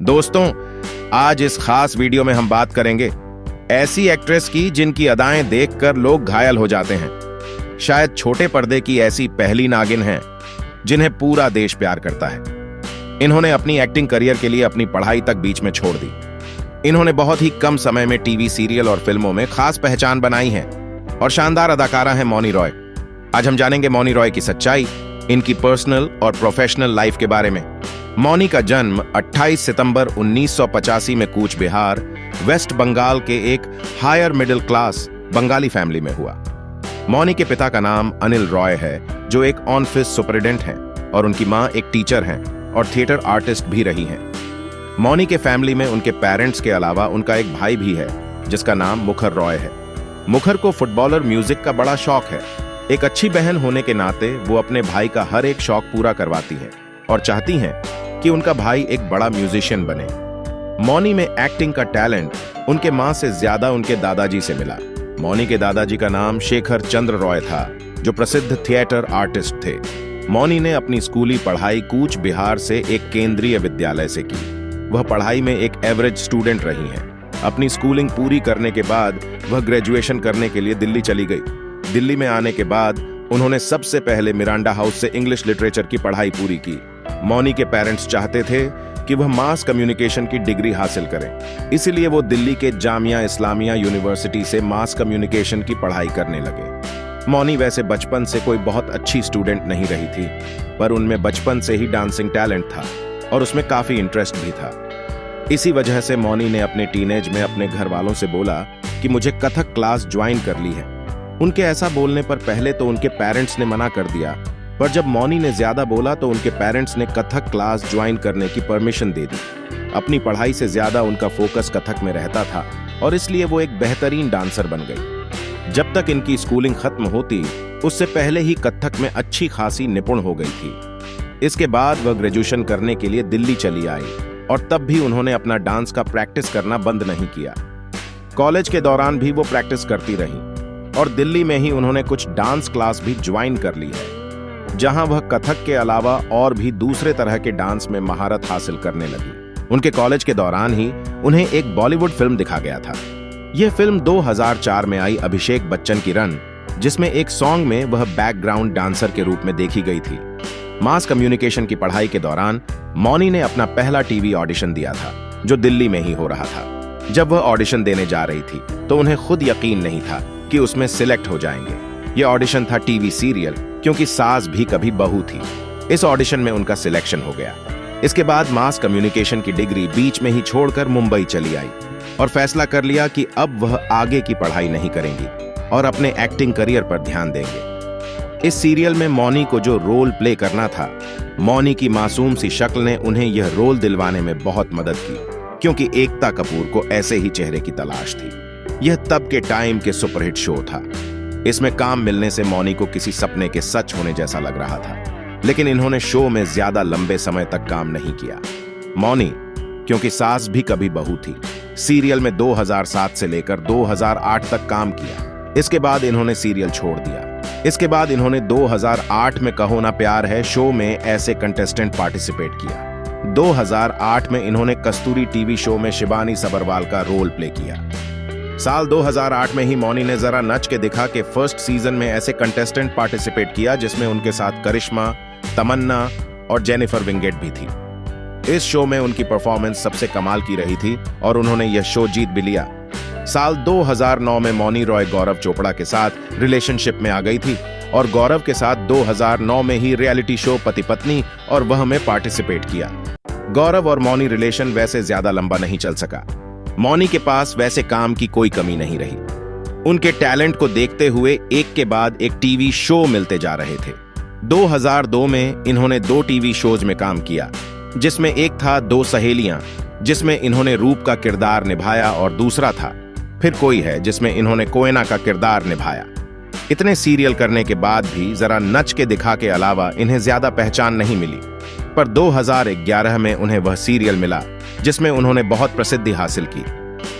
दोस्तों, आज इस खास वीडियो में हम बात करेंगे ऐसी एक्ट्रेस की जिनकी अदाएं देखकर लोग घायल हो जाते हैं। शायद छोटे पर्दे की ऐसी पहली नागिन हैं जिन्हें पूरा देश प्यार करता है। इन्होंने अपनी एक्टिंग करियर के लिए अपनी पढ़ाई तक बीच में छोड़ दी। इन्होंने बहुत ही कम समय में टीवी सीरियल और फिल्मों में खास पहचान बनाई है और शानदार अदाकारा है मौनी रॉय। आज हम जानेंगे मौनी रॉय की सच्चाई, इनकी पर्सनल और प्रोफेशनल लाइफ के बारे में। मौनी का जन्म 28 सितंबर 1985 में कूच बिहार, वेस्ट बंगाल के एक higher middle class Bengali family में हुआ। मौनी के पिता का नाम अनिल रॉय है, जो एक ऑफिस सुपरिटेंडेंट हैं, और उनकी मां एक टीचर हैं और थिएटर आर्टिस्ट भी रही हैं। मौनी के फैमिली में उनके पेरेंट्स के अलावा उनका एक भाई भी है जिसका नाम मुखर रॉय है। मुखर को फुटबॉलर म्यूजिक का बड़ा शौक है। एक अच्छी बहन होने के नाते वो अपने भाई का हर एक शौक पूरा करवाती है और चाहती हैं कि उनका भाई एक बड़ा म्यूजिशियन बने। मौनी में एक्टिंग का टैलेंट उनके मां से ज्यादा उनके दादाजी से मिला। मौनी के दादाजी का नाम शेखर चंद्र रॉय था, जो प्रसिद्ध थिएटर आर्टिस्ट थे। मौनी ने अपनी स्कूली पढ़ाई कूच बिहार से एक केंद्रीय विद्यालय से की। वह पढ़ाई में एक एवरेज स्टूडेंट रही हैं। अपनी स्कूलिंग पूरी करने के बाद वह ग्रेजुएशन करने के लिए दिल्ली चली गई। दिल्ली में आने के बाद उन्होंने सबसे पहले मिरांडा हाउस से इंग्लिश लिटरेचर की पढ़ाई पूरी की। मौनी के पेरेंट्स चाहते थे कि वह मास कम्युनिकेशन की डिग्री हासिल करें, इसलिए वो दिल्ली के जामिया इस्लामिया यूनिवर्सिटी से मास कम्युनिकेशन की पढ़ाई करने लगे। मौनी वैसे बचपन से कोई बहुत अच्छी स्टूडेंट नहीं रही थी, पर उनमें बचपन से ही डांसिंग टैलेंट था और उसमें काफी इंटरेस्ट भी था। इसी वजह से मौनी ने अपने टीनेज में अपने घर वालों से बोला कि मुझे कथक क्लास ज्वाइन कर ली है। उनके ऐसा बोलने पर पहले तो उनके पेरेंट्स ने मना कर दिया, पर जब मौनी ने ज्यादा बोला तो उनके पेरेंट्स ने कथक क्लास ज्वाइन करने की परमिशन दे दी। अपनी पढ़ाई से ज्यादा उनका फोकस कथक में रहता था और इसलिए वो एक बेहतरीन डांसर बन गई। जब तक इनकी स्कूलिंग खत्म होती, उससे पहले ही कथक में अच्छी खासी निपुण हो गई थी। इसके बाद वह ग्रेजुएशन करने के लिए दिल्ली चली आई और तब भी उन्होंने अपना डांस का प्रैक्टिस करना बंद नहीं किया। कॉलेज के दौरान भी वो प्रैक्टिस करती रही और दिल्ली में ही उन्होंने कुछ डांस क्लास भी ज्वाइन कर ली है, जहां वह कथक के अलावा और भी दूसरे तरह के डांस में महारत हासिल करने लगी। उनके कॉलेज के दौरान ही उन्हें एक बॉलीवुड फिल्म दिखा गया था। यह फिल्म 2004 में आई अभिषेक बच्चन की रन, जिसमें एक सॉन्ग में वह बैकग्राउंड डांसर के रूप में देखी गई थी। मास कम्युनिकेशन की पढ़ाई के दौरान मौनी ने अपना पहला टीवी ऑडिशन दिया था, जो दिल्ली में ही हो रहा था। जब वह ऑडिशन देने जा रही थी तो उन्हें खुद यकीन नहीं था कि उसमें सिलेक्ट हो जाएंगे। यह ऑडिशन था टीवी सीरियल, क्योंकि सास भी कभी बहू थी। इस ऑडिशन में उनका सिलेक्शन हो गया। इसके बाद मास कम्युनिकेशन की डिग्री बीच में ही छोड़कर मुंबई चली आई और फैसला कर लिया कि अब वह आगे की पढ़ाई नहीं करेंगी और अपने एक्टिंग करियर पर ध्यान देंगे। इस सीरियल में मौनी को जो रोल प्ले करना था, मौनी की मासूम सी शक्ल ने उन्हें यह रोल दिलवाने में बहुत मदद की, क्योंकि एकता कपूर को ऐसे ही चेहरे की तलाश थी। यह तब के टाइम के सुपरहिट शो था। इसमें काम मिलने से मौनी को किसी सपने के सच होने जैसा लग रहा था, लेकिन इन्होंने शो में ज्यादा लंबे समय तक काम नहीं किया। मौनी, क्योंकि सास भी कभी बहू थी, सीरियल में 2007 से लेकर 2008 तक काम किया। इसके बाद इन्होंने सीरियल छोड़ दिया। इसके बाद इन्होंने 2008 में कहो ना प्यार है शो में ऐसे कंटेस्टेंट पार्टिसिपेट किया। 2008 में इन्होंने कस्तूरी टीवी शो में शिबानी सबरवाल का रोल प्ले किया। साल 2008 में ही मौनी ने जरा नच के दिखा के फर्स्ट सीजन में ऐसे कंटेस्टेंट पार्टिसिपेट किया जिसमें उनके साथ करिश्मा, तमन्ना और जेनिफर विंगेट भी थी। इस शो में उनकी परफॉर्मेंस सबसे कमाल की रही थी और उन्होंने यह शो जीत भी लिया। साल 2009 में मौनी रॉय गौरव चोपड़ा के साथ रिलेशनशिप में आ गई थी और गौरव के साथ 2009 में ही रियलिटी शो पति पत्नी और वह में पार्टिसिपेट किया। गौरव और मौनी रिलेशन वैसे ज्यादा लंबा नहीं चल सका। मौनी के पास वैसे काम की कोई कमी नहीं रही। उनके टैलेंट को देखते हुए एक के बाद एक टीवी शो मिलते जा रहे थे। 2002 में इन्होंने 2 टीवी शोज में काम किया, जिसमें एक था दो सहेलियां, जिसमें इन्होंने रूप का किरदार निभाया, और दूसरा था फिर कोई है, जिसमें इन्होंने कोयना का किरदार निभाया। इतने सीरियल करने के बाद भी जरा नच के दिखा के अलावा इन्हें ज्यादा पहचान नहीं मिली, पर 2011 में उन्हें वह सीरियल मिला जिसमें उन्होंने बहुत प्रसिद्धि हासिल की।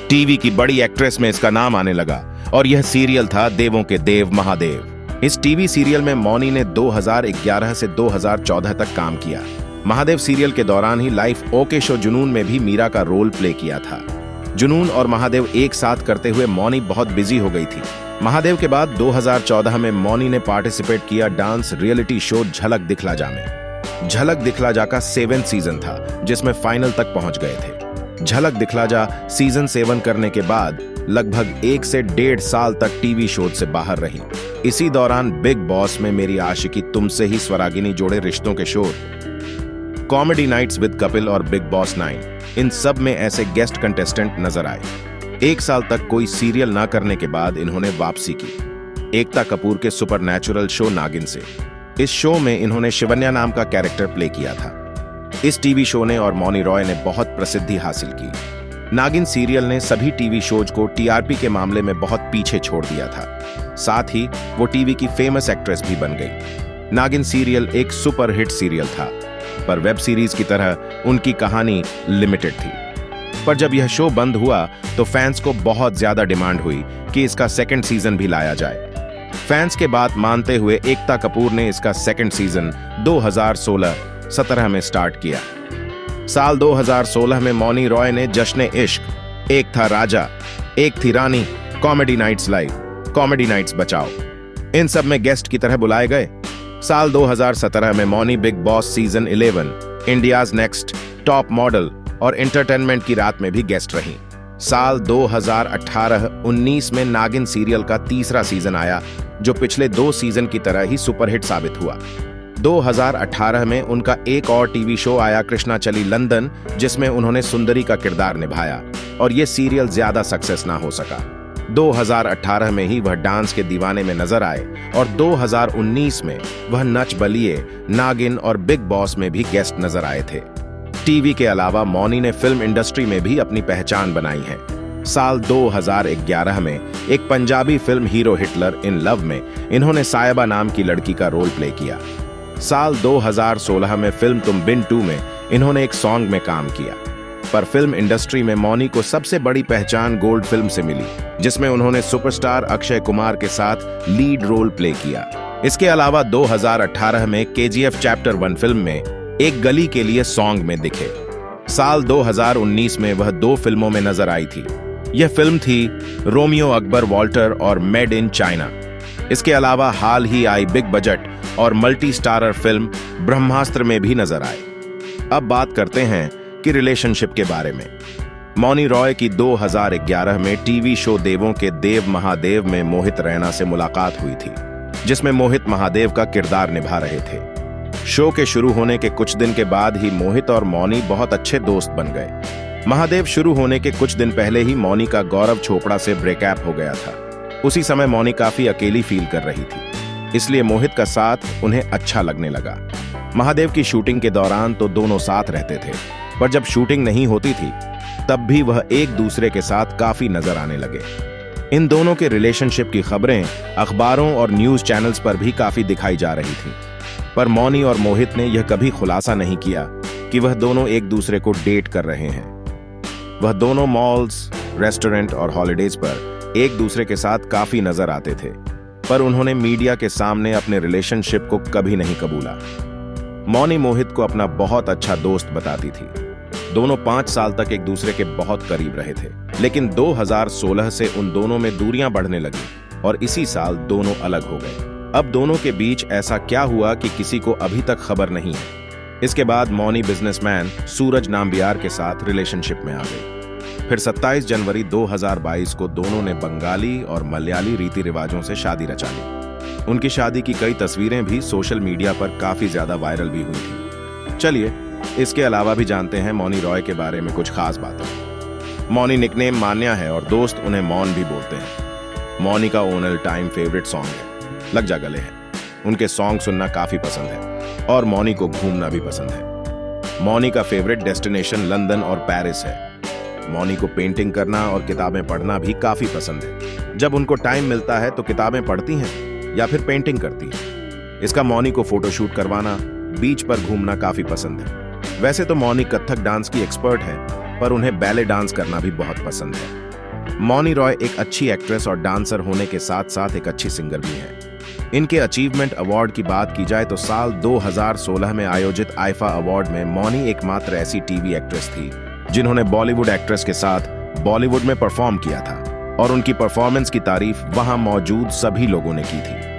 टीवी की बड़ी एक्ट्रेस में इसका नाम आने लगा और यह सीरियल था देवों के देव महादेव। इस टीवी सीरियल में मौनी ने 2011 से 2014 तक काम किया। महादेव सीरियल के दौरान ही लाइफ ओके शो जुनून में भी मीरा का रोल प्ले किया था। जुनून और महादेव एक साथ करते हुए मौनी बहुत बिजी हो गई थी। महादेव के बाद 2014 में मौनी ने पार्टिसिपेट किया डांस रियलिटी शो झलक दिखला जा में। झलक दिखला जा का 7th सीजन था, जिसमें फाइनल तक पहुंच गए थे। झलक दिखला जा सीजन 7 करने के बाद लगभग 1 से 1.5 साल तक टीवी शो से बाहर रही। इसी दौरान बिग बॉस में मेरी आशिकी तुमसे ही स्वरागिनी जोड़े रिश्तों के show, Comedy Nights with Kapil और बिग बॉस 9, इन सब में ऐसे गेस्ट कंटेस्टेंट नजर आए। 1 साल तक कोई सीरियल ना करने के बाद इन्होंने वापसी की एकता कपूर के सुपरनैचुरल शो नागिन से। इस शो में इन्होंने शिवन्या नाम का कैरेक्टर प्ले किया था। इस टीवी शो ने और मौनी रॉय ने बहुत प्रसिद्धि हासिल की। नागिन सीरियल ने सभी टीवी शोज को टीआरपी के मामले में बहुत पीछे छोड़ दिया था। साथ ही वो टीवी की फेमस एक्ट्रेस भी बन गई। नागिन सीरियल एक सुपर हिट सीरियल था, पर वेब सीरीज की तरह उनकी कहानी लिमिटेड थी। पर जब यह शो बंद हुआ तो फैंस को बहुत ज्यादा डिमांड हुई कि इसका 2nd सीजन भी लाया जाए। फैंस के बात मानते हुए एकता कपूर ने इसका 2nd सीजन 2016-17 में स्टार्ट किया। साल 2016 में मौनी रॉय ने जश्न इश्क, एक था राजा, एक थी रानी, comedy nights live, comedy nights बचाओ, इन सब में गेस्ट की तरह बुलाए गए। साल 2017 में Mouni Bigg Boss season 11, India's Next Top Model और एंटरटेनमेंट की रात में भी गेस्ट रही। साल 2018-19 में नागिन सीरियल का 3रा सीजन आया, जो पिछले 2 सीजन की तरह ही सुपरहिट साबित हुआ। 2018 में उनका एक और टीवी शो आया, कृष्णा चली लंदन, जिसमें उन्होंने सुंदरी का किरदार निभाया, और ये सीरियल ज्यादा सक्सेस ना हो सका। 2018 में ही वह डांस के दीवाने में नजर आए और 2019 में वह नच बलिए, नागिन और बिग बॉस में भी गेस्ट नजर आए थे। टीवी के अलावा मौनी ने फिल्म इंडस्ट्री में भी अपनी पहचान बनाई है। साल 2011 में एक Punjabi film hero Hitler in love में इन्होंने सायबा नाम की लड़की का रोल प्ले किया। साल 2016 में फिल्म तुम बिन 2 में इन्होंने एक सॉन्ग में काम किया। पर फिल्म इंडस्ट्री में मौनी को सबसे बड़ी पहचान गोल्ड फिल्म से मिली, जिसमें उन्होंने सुपरस्टार अक्षय कुमार के साथ लीड रोल प्ले किया। इसके अलावा 2018 में केजीएफ चैप्टर 1 फिल्म में एक गली के लिए सॉन्ग में दिखे। साल 2019 में वह 2 फिल्मों में नजर आई थी। यह फिल्म थी रोमियो अकबर वॉल्टर और मेड इन चाइना। इसके अलावा हाल ही आई बिग बजट और मल्टी स्टारर फिल्म ब्रह्मास्त्र में भी नजर आए। अब बात करते हैं कि रिलेशनशिप के बारे में। मौनी रॉय की 2011 में टीवी शो देवों के देव महादेव में मोहित रैना से मुलाकात हुई थी, जिसमें मोहित महादेव का किरदार निभा रहे थे। शो के शुरू होने के कुछ दिन के बाद ही मोहित और मौनी बहुत अच्छे दोस्त बन गए। महादेव शुरू होने के कुछ दिन पहले ही मौनी का गौरव चोपड़ा से ब्रेकअप हो गया था। उसी समय मौनी काफी अकेली फील कर रही थी, इसलिए मोहित का साथ उन्हें अच्छा लगने लगा। महादेव की शूटिंग के दौरान तो दोनों साथ रहते थे, पर जब शूटिंग नहीं होती थी तब भी वह एक दूसरे के साथ काफी नजर आने लगे। इन दोनों के रिलेशनशिप की खबरें अखबारों और न्यूज चैनल्स पर भी काफी दिखाई जा रही थी, पर मौनी और मोहित ने यह कभी खुलासा नहीं किया कि वह दोनों एक दूसरे को डेट कर रहे हैं। वह दोनों मॉल्स, रेस्टोरेंट और हॉलिडेज पर एक दूसरे के साथ काफी नजर आते थे, पर उन्होंने मीडिया के सामने अपने रिलेशनशिप को कभी नहीं कबूला। मौनी मोहित को अपना बहुत अच्छा दोस्त बताती थी। दोनों 5 साल तक एक दूसरे के बहुत करीब रहे थे, लेकिन 2016 से उन दोनों में दूरियां बढ़ने लगी और इसी साल दोनों अलग हो गए। अब दोनों के बीच ऐसा क्या हुआ कि किसी को अभी तक खबर नहीं है। इसके बाद मौनी बिजनेसमैन सूरज नाम्बियार के साथ रिलेशनशिप में आ गई। फिर 27 जनवरी 2022 को दोनों ने बंगाली और मलयाली रीति रिवाजों से शादी रचा ली। उनकी शादी की कई तस्वीरें भी सोशल मीडिया पर काफी ज्यादा वायरल भी हुई थी। चलिए इसके अलावा भी जानते हैं मौनी रॉय के बारे में कुछ खास बातें। मौनी निकनेम मान्या है और दोस्त उन्हें मौन भी बोलते हैं। मौनी का ऑल टाइम फेवरेट सॉन्ग है लग जा गले है। उनके सॉन्ग सुनना काफी पसंद है और मौनी को घूमना भी पसंद है। मौनी का फेवरेट डेस्टिनेशन लंदन और पेरिस है। मौनी को पेंटिंग करना और किताबें पढ़ना भी काफी पसंद है। जब उनको टाइम मिलता है तो किताबें पढ़ती हैं या फिर पेंटिंग करती हैं। इसका मौनी को फोटोशूट करवाना, बीच पर घूमना काफी पसंद है। वैसे तो मौनी कथक डांस की एक्सपर्ट है, पर उन्हें बैले डांस करना भी बहुत पसंद है। मौनी रॉय एक अच्छी एक्ट्रेस और डांसर होने के साथ साथ एक अच्छी सिंगर भी है। इनके अचीवमेंट अवार्ड की बात की जाए तो साल 2016 में आयोजित आईफा अवार्ड में मौनी एकमात्र ऐसी टीवी एक्ट्रेस थी जिन्होंने बॉलीवुड एक्ट्रेस के साथ बॉलीवुड में परफॉर्म किया था और उनकी परफॉर्मेंस की तारीफ वहां मौजूद सभी लोगों ने की थी।